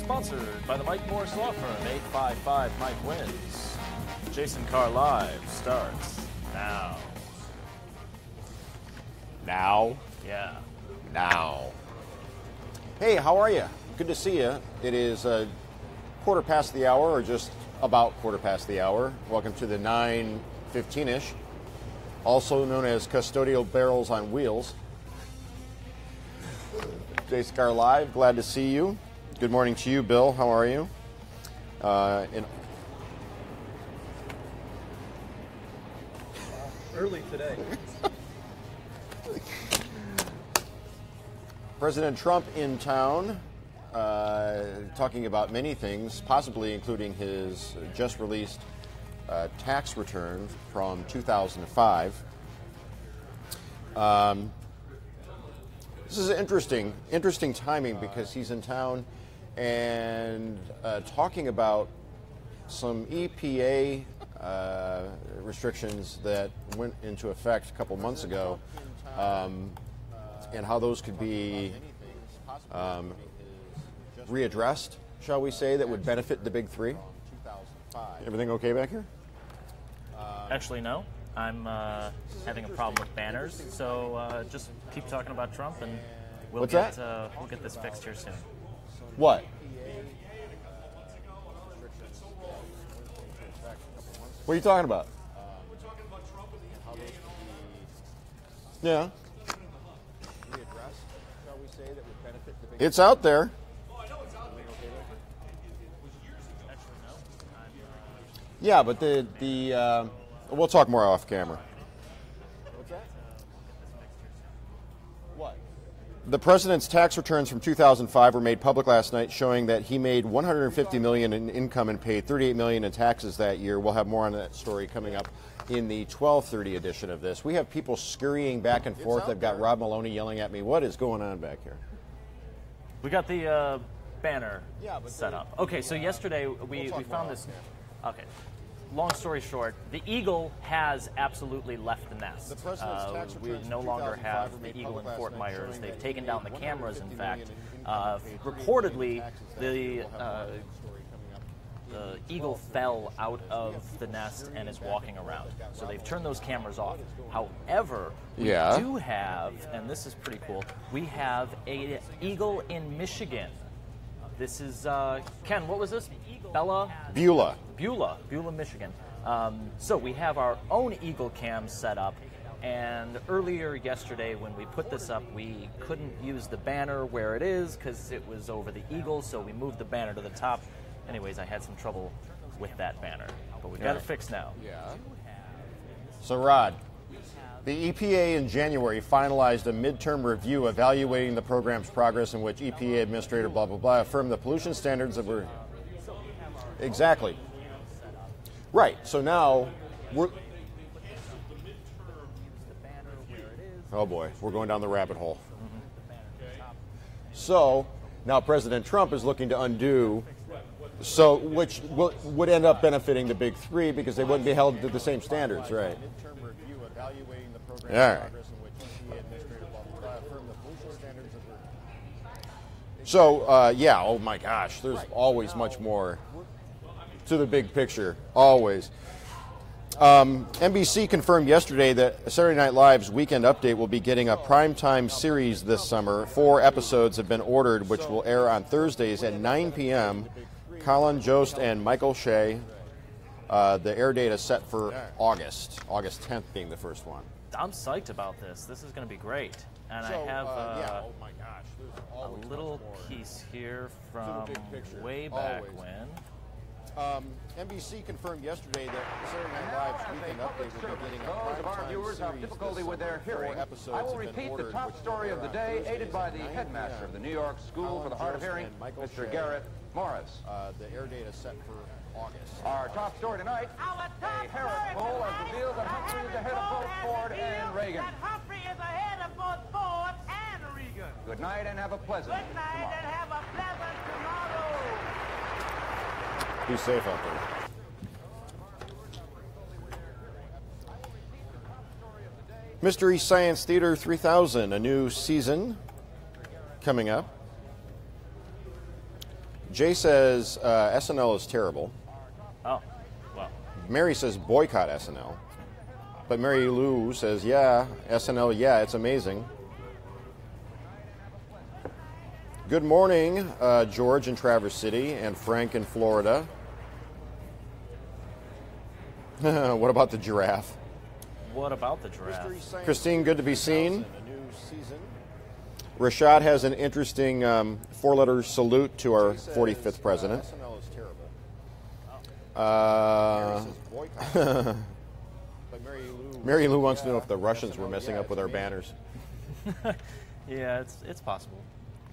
Sponsored by the Mike Morris Law Firm, 855 Mike Wins. Jason Carr Live starts now. Now? Yeah. Now. Hey, how are you? Good to see you. It is quarter past the hour, or just about quarter past the hour. Welcome to the 9:15-ish, also known as Custodial Barrels on Wheels. Jason Carr Live, glad to see you. Good morning to you, Bill. How are you? Early today. President Trump in town, talking about many things, possibly including his just released tax return from 2005. This is interesting timing because he's in town and talking about some EPA restrictions that went into effect a couple months ago, and how those could be readdressed, shall we say, that would benefit the big three. Everything okay back here? Actually, no. I'm having a problem with banners, so just keep talking about Trump, and we'll get this fixed here soon. What? What are you talking about? Yeah. It's out there. Yeah, but the we'll talk more off camera. What's that? What? The president's tax returns from 2005 were made public last night, showing that he made $150 million in income and paid $38 million in taxes that year. We'll have more on that story coming up in the 12:30 edition of this. We have people scurrying back and forth. I've got Rob Maloney yelling at me. What is going on back here? We got the banner set up. Okay, so yesterday we found this. Okay. Long story short, the eagle has absolutely left the nest. We no longer have the eagle in Fort Myers. They've taken down the cameras, in fact. Reportedly, the eagle fell out of the nest and is walking around. So they've turned those cameras off. However, we do have, and this is pretty cool, we have an eagle in Michigan. This is, Ken, what was this? Beulah, Michigan. So we have our own eagle cam set up, and earlier yesterday when we put this up, we couldn't use the banner where it is because it was over the eagle, so we moved the banner to the top. Anyways, I had some trouble with that banner, but we got it fixed now. Yeah. So, Rod, the EPA in January finalized a midterm review evaluating the program's progress, in which EPA Administrator blah, blah, blah affirmed the pollution standards that were... Exactly. Right. So now we're... Oh, boy. We're going down the rabbit hole. So now President Trump is looking to undo... So, which would end up benefiting the big three because they wouldn't be held to the same standards, right? All right. So, yeah, oh my gosh, there's always much more to the big picture, always. NBC confirmed yesterday that Saturday Night Live's Weekend Update will be getting a primetime series this summer. 4 episodes have been ordered, which will air on Thursdays at 9 p.m. Colin Jost and Michael Shea. The air date is set for August 10th being the first one. I'm psyched about this. This is going to be great. And I have oh my gosh, a little piece here from way back when. NBC confirmed yesterday that Saturday Night Live's Weekend Update will be getting a those of our viewers have difficulty with their hearing, I will repeat the top story of the day, aided by the headmaster of the New York School for the Hard of Hearing, Mr. Garrett Morris. The air date is set for August. Our top story tonight, a Harris poll has revealed that Humphrey is ahead of both Ford and Reagan. Humphrey is ahead of both Ford and Reagan. Good night and have a pleasant Good night and have a pleasant tomorrow. Be safe out there. Mystery Science Theater 3000, a new season coming up. Jay says SNL is terrible. Oh, well. Mary says boycott SNL. But Mary Lou says, yeah, SNL, yeah, it's amazing. Good morning, George in Traverse City and Frank in Florida. What about the giraffe? What about the giraffe? Christine, good to be seen. Rashad has an interesting four-letter salute to our 45th president. Mary Lou wants to know if the Russians were messing up with our banners. Yeah, it's possible.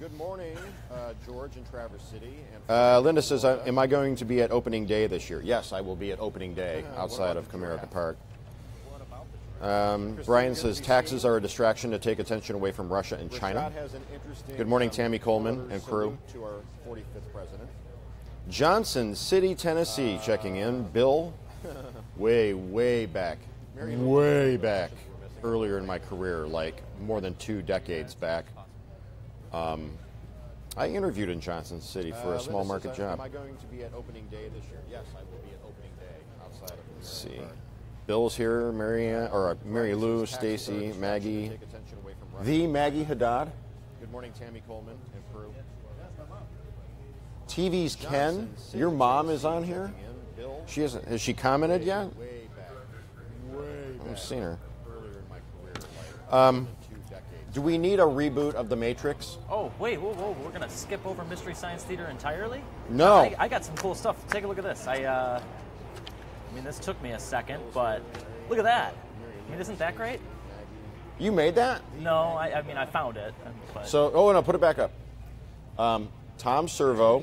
Good morning, George in Traverse City. Linda says, am I going to be at opening day this year? Yes, I will be at opening day outside of Comerica Park. Brian says, taxes are a distraction to take attention away from Russia and China. Good morning, Tammy Coleman and crew. Johnson City, Tennessee, checking in. Bill, way back, earlier in my career, like more than 2 decades back. I interviewed in Johnson City for a small market job. Am I going to be at opening day this year? Yes, I will be at opening day outside of. Let's see. Bill's here, Mary Lou, Stacy, Maggie. The Maggie Haddad. Good morning, Tammy Coleman and crew. TV's Ken. Your mom is on here? Has she commented yet? I haven't seen her. Do we need a reboot of The Matrix? Oh, wait, whoa. We're going to skip over Mystery Science Theater entirely? No. I got some cool stuff. Take a look at this. I mean, this took me a second, but look at that. I mean, isn't that great? You made that? No, I mean, I found it. But. So, no, put it back up. Tom Servo.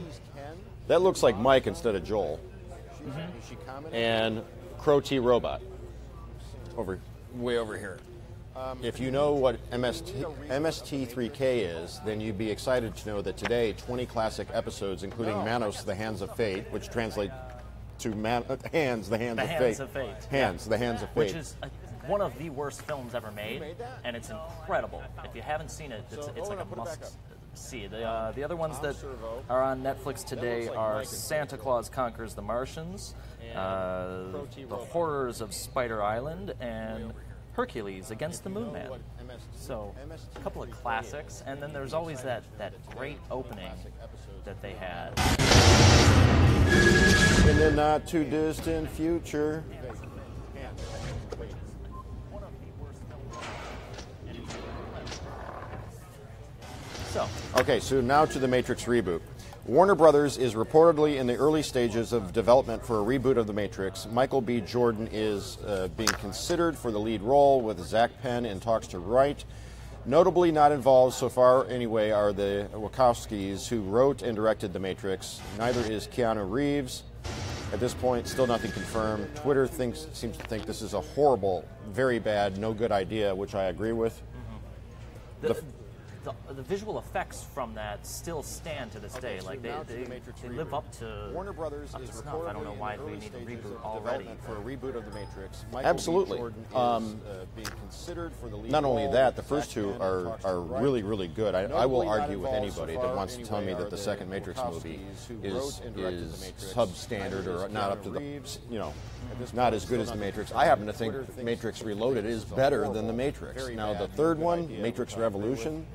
That looks like Mike instead of Joel. Mm-hmm. And Crow T Robot. Way over here. If you know what MST3K is, then you'd be excited to know that today 20 classic episodes, including Manos, The Hands of Fate, which translate to Hands, The Hands of Fate. Hands, The Hands of Fate. Which is one of the worst films ever made, and it's incredible. If you haven't seen it, it's like a must see. The other ones that are on Netflix today are Santa Claus Conquers the Martians, The Horrors of Spider Island, and Hercules Against the Moon Man. So, a couple of classics, and then there's always that great opening that they had. In the not too distant future. Okay, so now to the Matrix reboot. Warner Brothers is reportedly in the early stages of development for a reboot of The Matrix. Michael B. Jordan is being considered for the lead role, with Zach Penn in talks to write. Notably not involved so far, anyway, are the Wachowskis, who wrote and directed The Matrix. Neither is Keanu Reeves. At this point, still nothing confirmed. Twitter seems to think this is a horrible, very bad, no good idea, which I agree with. Mm-hmm. The visual effects from that still stand to this day. Like they live up to Warner Brothers is snuff. I don't know why we need a reboot already. For a reboot of The Matrix. Absolutely. Being considered for the lead. Not only that, the first two are really good. I will argue with anybody that wants to tell me that the second Matrix movie is substandard or not up to the, not as good as The Matrix. I happen to think Matrix Reloaded is better than The Matrix. Now the third one, Matrix Revolution.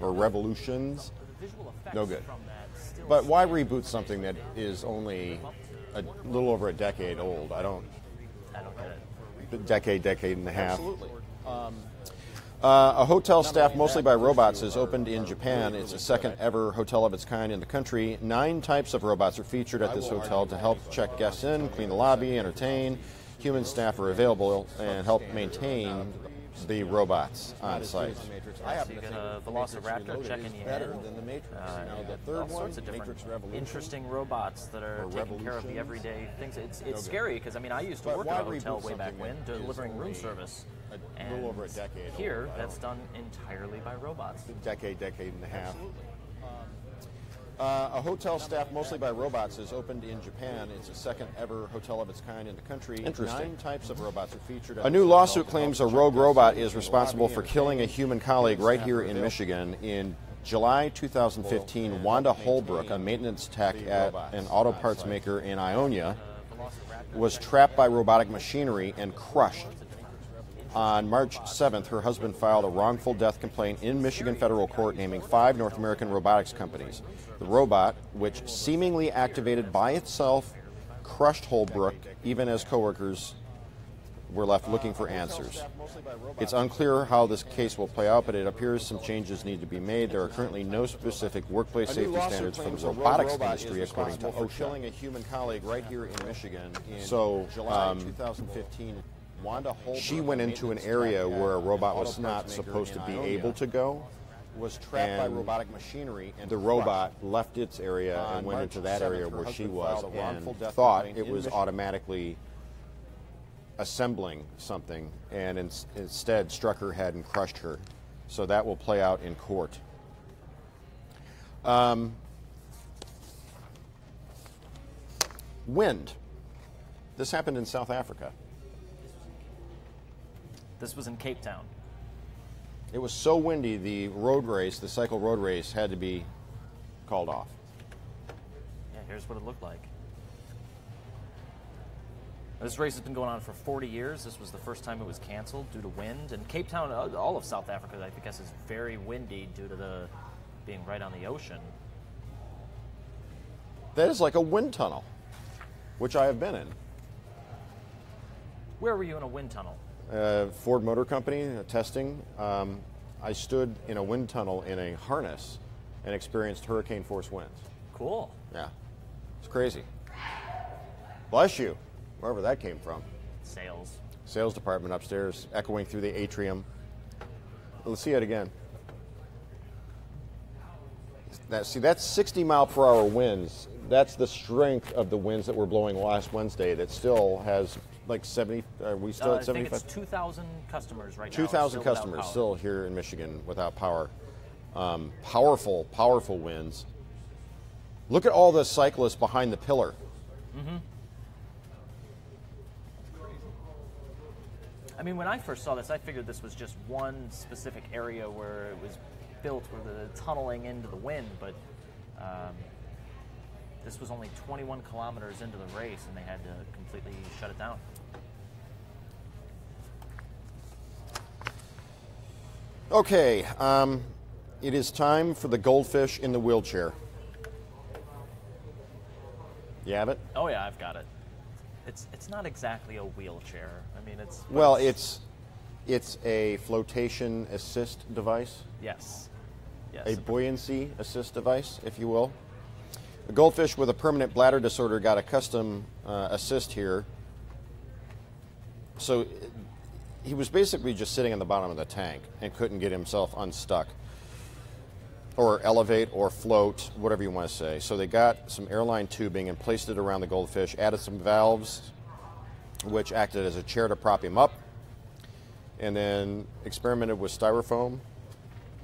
Or Revolutions, no good. But why reboot something that is only a little over a decade old? I don't get it. Decade and a half. Absolutely. A hotel staffed mostly by robots is opened in Japan. It's the second ever hotel of its kind in the country. 9 types of robots are featured at this hotel to help check guests in, clean the lobby, entertain. Human staff are available and help maintain the robots on site. I happen to think a Velociraptor checking you in. All sorts of different interesting robots that are taking care of the everyday things. It's scary because I used to work at a hotel way back when, delivering room service. And over a decade here, that's done entirely by robots. Decade and a half. A hotel staffed mostly by robots is opened in Japan. It's the second ever hotel of its kind in the country. Interesting. 9 types of robots are featured. A new lawsuit claims a rogue robot is responsible for killing a human colleague right here in Michigan. In July 2015, Wanda Holbrook, a maintenance tech at an auto parts maker in Ionia, was trapped by robotic machinery and crushed. On March 7th, her husband filed a wrongful death complaint in Michigan federal court naming 5 North American robotics companies. The robot, which seemingly activated by itself, crushed Holbrook, even as coworkers were left looking for answers. It's unclear how this case will play out, but it appears some changes need to be made. There are currently no specific workplace safety standards from the robotics industry, according to OSHA. Killing a human colleague right here in Michigan in July 2015. She went into an area where a robot was not supposed to be able to go. Was trapped by robotic machinery, and the robot left its area and went into that area where she was and thought it was automatically assembling something, and instead struck her head and crushed her. So that will play out in court. Wind. This happened in South Africa. This was in Cape Town. It was so windy, the road race, the cycle road race, had to be called off. Yeah, here's what it looked like. This race has been going on for 40 years. This was the first time it was canceled due to wind. And Cape Town, all of South Africa, I guess, is very windy due to the being right on the ocean. That is like a wind tunnel, which I have been in. Where were you in a wind tunnel? Ford Motor Company, testing. I stood in a wind tunnel in a harness and experienced hurricane force winds. Cool. Yeah, it's crazy. Bless you, wherever that came from. Sales department upstairs, echoing through the atrium. Let's see it again. That's 60 mile per hour winds. That's the strength of the winds that were blowing last Wednesday that still has like 70, are we still at 75? I think it's 2,000 customers right now. 2,000 customers still here in Michigan without power. Powerful, powerful winds. Look at all the cyclists behind the pillar. Mm-hmm. I mean, when I first saw this, I figured this was just one specific area where it was built where the tunneling into the wind, but this was only 21 kilometers into the race, and they had to completely shut it down. Okay, it is time for the Goldfish in the wheelchair. You have it? Oh yeah, I've got it. It's not exactly a wheelchair. I mean, it's... Well, it's a flotation assist device. Yes. Yes. A buoyancy assist device, if you will. A goldfish with a permanent bladder disorder got a custom assist here. So he was basically just sitting on the bottom of the tank and couldn't get himself unstuck or elevate or float, whatever you want to say. So they got some airline tubing and placed it around the goldfish, added some valves, which acted as a chair to prop him up, and then experimented with styrofoam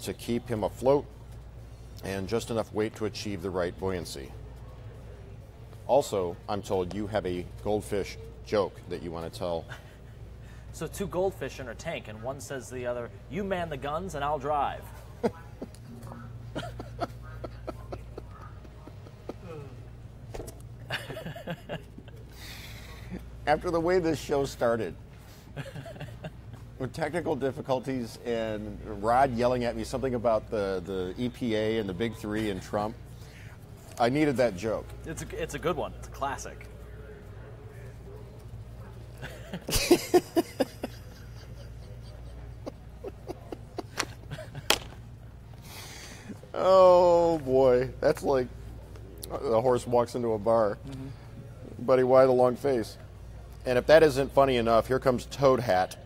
to keep him afloat and just enough weight to achieve the right buoyancy. Also, I'm told you have a goldfish joke that you want to tell. So 2 goldfish in a tank, and one says to the other, "You man the guns and I'll drive." After the way this show started, with technical difficulties and Rod yelling at me something about the EPA and the Big Three and Trump, I needed that joke. It's a good one. It's a classic. Oh boy, that's like the horse walks into a bar. Mm-hmm. Buddy, why the long face? And if that isn't funny enough, here comes Toad Hat.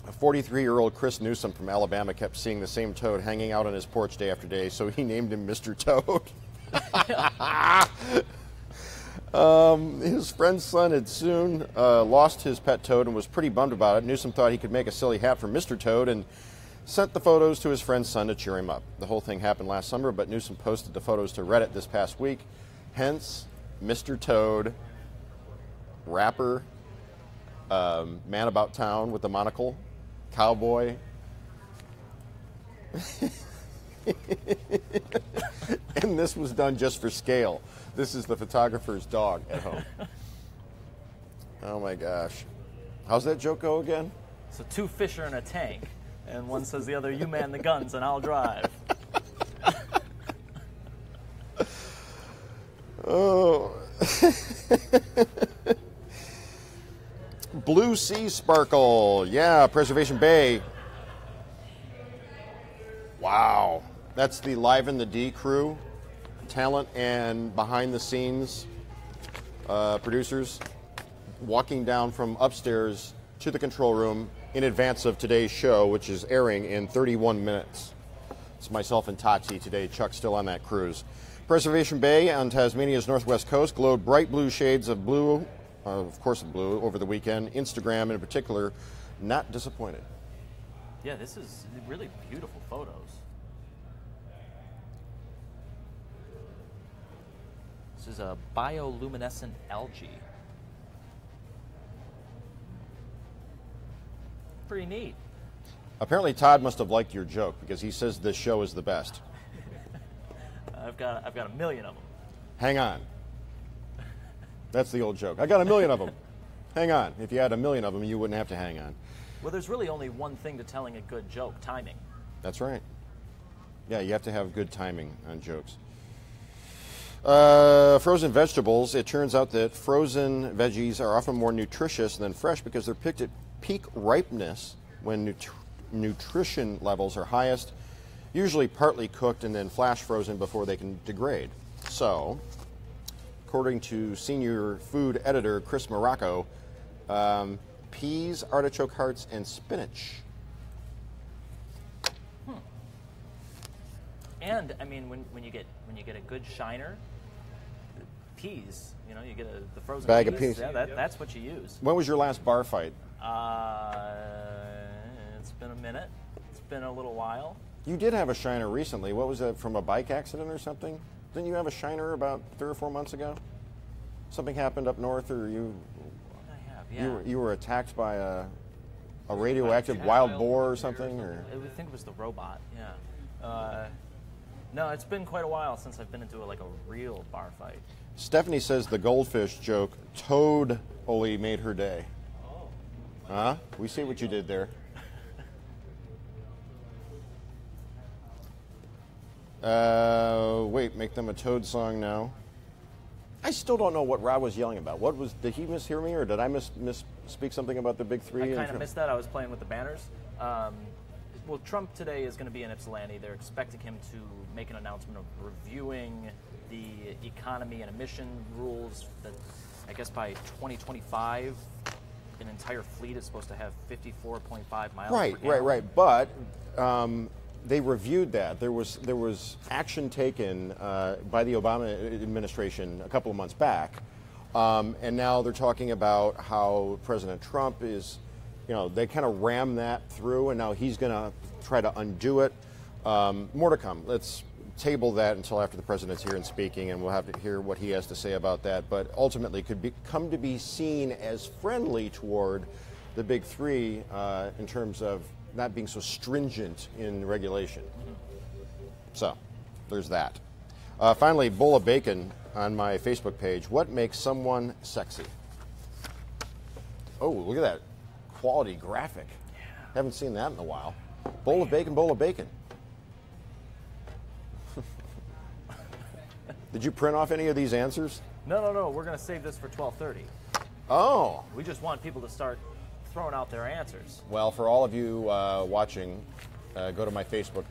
A 43-year-old Chris Newsom from Alabama kept seeing the same toad hanging out on his porch day after day, so he named him Mr. Toad. His friend's son had soon lost his pet toad and was pretty bummed about it. Newsom thought he could make a silly hat for Mr. Toad and sent the photos to his friend's son to cheer him up. The whole thing happened last summer, but Newsom posted the photos to Reddit this past week. Hence, Mr. Toad, rapper, man about town with the monocle, cowboy. this was done just for scale. This is the photographer's dog at home. Oh my gosh. How's that joke go again? So 2 fish are in a tank, and one says the other, you man the guns and I'll drive. Oh. Blue Sea Sparkle. Yeah, Preservation Bay. Wow. That's the Live in the D crew, talent and behind the scenes producers, walking down from upstairs to the control room in advance of today's show, which is airing in 31 minutes. It's myself and Tati today. Chuck's still on that cruise. Preservation Bay on Tasmania's northwest coast glowed bright blue shades of blue, of course blue, over the weekend. Instagram in particular, not disappointed. Yeah, this is really beautiful photos. This is a bioluminescent algae. Pretty neat. Apparently Todd must have liked your joke because he says this show is the best. I've got a million of them. Hang on. That's the old joke. I got a million of them. Hang on. If you had a million of them, you wouldn't have to hang on. Well, there's really only one thing to telling a good joke: timing. That's right. Yeah, you have to have good timing on jokes. Frozen vegetables. It turns out that frozen veggies are often more nutritious than fresh because they're picked at peak ripeness when nutrition levels are highest, usually partly cooked and then flash frozen before they can degrade. So, according to senior food editor Chris Morocco, peas, artichoke hearts, and spinach. And I mean, when you get a good shiner, peas, you get the frozen bag of peas. Yeah, that's what you use. When was your last bar fight? It's been a minute. It's been a little while. You did have a shiner recently. What was that, from a bike accident or something? Didn't you have a shiner about 3 or 4 months ago? Something happened up north, or you? I have, yeah. You were attacked by a radioactive wild boar or something, or? I think it was the robot. Yeah. No, it's been quite a while since I've been into a real bar fight. Stephanie says the goldfish joke totally made her day. Oh. Huh? We see what you did there. Wait, make them a Toad song now. I still don't know what Rob was yelling about. Did he mishear me, or did I misspeak something about the big three? I kind of missed that. I was playing with the banners. Well, Trump today is going to be in Ypsilanti. They're expecting him to make an announcement of reviewing the economy and emission rules that, I guess, by 2025, an entire fleet is supposed to have 54.5 miles per gallon. Right. But they reviewed that. There was action taken by the Obama administration a couple of months back, and now they're talking about how President Trump is, they kind of rammed that through, and now he's going to try to undo it. More to come. Let's table that until after the president's here and speaking, and we'll have to hear what he has to say about that. But ultimately could come to be seen as friendly toward the big three in terms of not being so stringent in regulation. So there's that. Finally, bowl of bacon on my Facebook page. What makes someone sexy? Oh, look at that quality graphic. Yeah. Haven't seen that in a while. Bowl of bacon, bowl of bacon. Did you print off any of these answers? No. We're going to save this for 12:30. Oh. We just want people to start throwing out their answers. Well, for all of you watching, go to my Facebook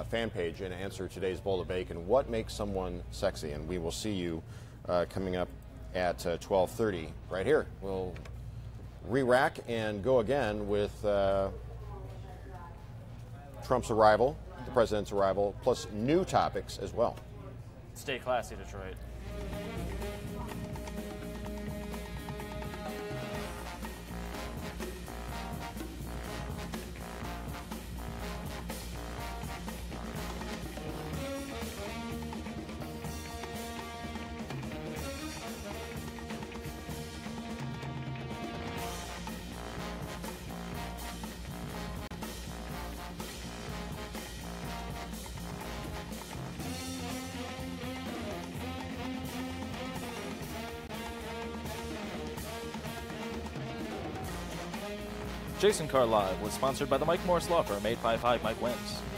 fan page and answer today's bowl of bacon. What makes someone sexy? And we will see you coming up at 12:30 right here. We'll re-rack and go again with Trump's arrival, the president's arrival, plus new topics as well. Stay classy, Detroit. Jason Carr Live was sponsored by the Mike Morris Law Firm, 855 Mike Wins.